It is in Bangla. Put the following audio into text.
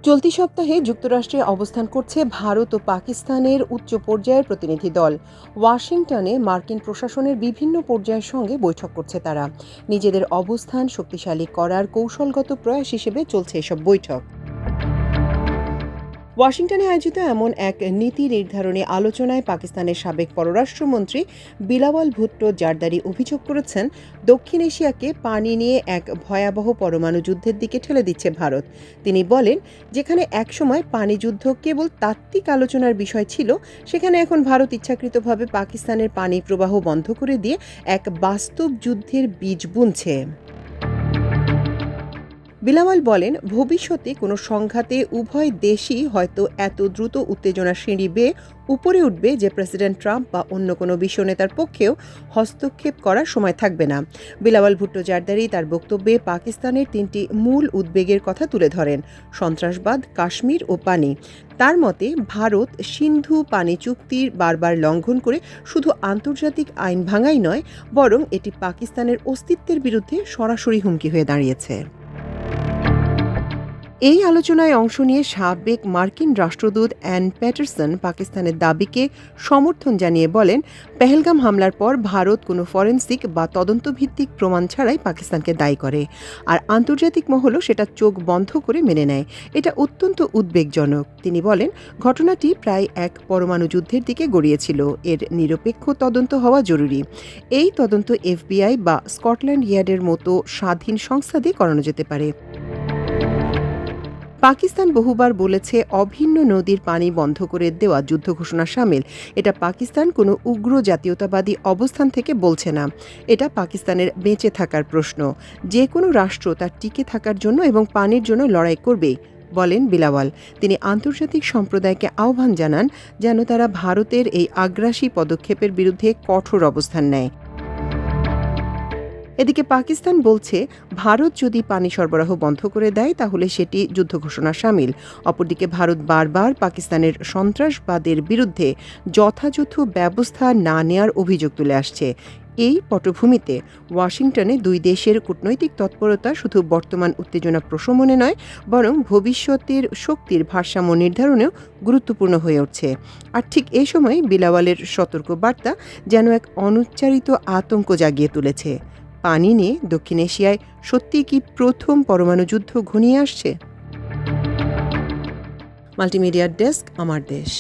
চলতি সপ্তাহে যুক্তরাষ্ট্রে অবস্থান করছে ভারত ও পাকিস্তানের উচ্চ পর্যায়ের প্রতিনিধি দল। ওয়াশিংটনে মার্কিন প্রশাসনের বিভিন্ন পর্যায়ের সঙ্গে বৈঠক করছে তারা। নিজেদের অবস্থান শক্তিশালী করার কৌশলগত প্রয়াস হিসেবে চলছে এসব বৈঠক। ওয়াশিংটনে আয়োজিত এমন এক নীতি নির্ধারণী আলোচনায় পাকিস্তানের সাবেক পররাষ্ট্রমন্ত্রী বিলাওয়াল ভুট্টো জারদারি অভিযোগ করেছেন, দক্ষিণ এশিয়াকে পানি নিয়ে এক ভয়াবহ পরমাণু যুদ্ধের দিকে ঠেলে দিচ্ছে ভারত। তিনি বলেন, যেখানে একসময় পানি যুদ্ধ কেবল তাত্ত্বিক আলোচনার বিষয় ছিল, সেখানে এখন ভারত ইচ্ছাকৃতভাবে পাকিস্তানের পানি প্রবাহ বন্ধ করে দিয়ে এক বাস্তব যুদ্ধের বীজ বুনছে। বিলাওয়াল বলেন, ভবিষ্যতে কোনো সংঘাতে উভয় দেশই হয়তো এত দ্রুত উত্তেজনার সিঁড়ি বেয়ে উপরে উঠবে যে প্রেসিডেন্ট ট্রাম্প বা অন্য কোনো বিশ্ব নেতার পক্ষেও হস্তক্ষেপ করার সময় থাকবে না। বিলাওয়াল ভুট্টো জারদারি তার বক্তব্যে পাকিস্তানের 3টি মূল উদ্বেগের কথা তুলে ধরেন: সন্ত্রাসবাদ, কাশ্মীর ও পানি। তার মতে, ভারত সিন্ধু পানি চুক্তির বারবার লঙ্ঘন করে শুধু আন্তর্জাতিক আইন ভাঙাই নয়, বরং এটি পাকিস্তানের অস্তিত্বের বিরুদ্ধে সরাসরি হুমকি হয়ে দাঁড়িয়েছে। এই আলোচনায় অংশ নিয়ে সাবেক মার্কিন রাষ্ট্রদূত অ্যান প্যাটারসন পাকিস্তানের দাবিকে সমর্থন জানিয়ে বলেন, পেহেলগাম হামলার পর ভারত কোনো ফরেনসিক বা তদন্তভিত্তিক প্রমাণ ছাড়াই পাকিস্তানকে দায়ী করে, আর আন্তর্জাতিক মহলও সেটা চোখ বন্ধ করে মেনে নেয়। এটা অত্যন্ত উদ্বেগজনক। তিনি বলেন, ঘটনাটি প্রায় এক পরমাণু যুদ্ধের দিকে গড়িয়েছিল। এর নিরপেক্ষ তদন্ত হওয়া জরুরি। এই তদন্ত FBI বা স্কটল্যান্ড ইয়ার্ডের মতো স্বাধীন সংস্থা দিয়ে করানো যেতে পারে। পাকিস্তান বহুবার বলেছে, অভিন্ন নদীর পানি বন্ধ করে দেওয়া যুদ্ধ ঘোষণা শামিল। এটা পাকিস্তান কোনো উগ্র জাতীয়তাবাদী অবস্থান থেকে বলছে না। এটা পাকিস্তানের বেঁচে থাকার প্রশ্ন। যে কোনো রাষ্ট্র তার টিকে থাকার জন্য এবং পানির জন্য লড়াই করবেই, বলেন বিলাওয়াল। তিনি আন্তর্জাতিক সম্প্রদায়কে আহ্বান জানান যেন তারা ভারতের এই আগ্রাসী পদক্ষেপের বিরুদ্ধে কঠোর অবস্থান নেয়। এদিকে পাকিস্তান বলছে, ভারত যদি পানি সরবরাহ বন্ধ করে দেয় তাহলে সেটি যুদ্ধ ঘোষণা শামিল। অপরদিকে ভারত বারবার পাকিস্তানের সন্ত্রাসবাদের বিরুদ্ধে যথাযথ ব্যবস্থা না নেয়ার অভিযোগ তুলে আসছে। এই পটভূমিতে ওয়াশিংটনে দুই দেশের কূটনৈতিক তৎপরতা শুধু বর্তমান উত্তেজনা প্রশমনে নয়, বরং ভবিষ্যতের শক্তির ভারসাম্য নির্ধারণেও গুরুত্বপূর্ণ হয়ে উঠছে। আর ঠিক এই সময় বিলাওয়ালের সতর্ক বার্তা যেন এক অনুচ্চারিত আতঙ্ক জাগিয়ে তুলেছে। পানি নিয়ে দক্ষিণ এশিয়ায় সত্যিই কি প্রথম পরমাণু যুদ্ধ ঘনিয়ে আসছে? মাল্টিমিডিয়ার ডেস্ক, আমার দেশ।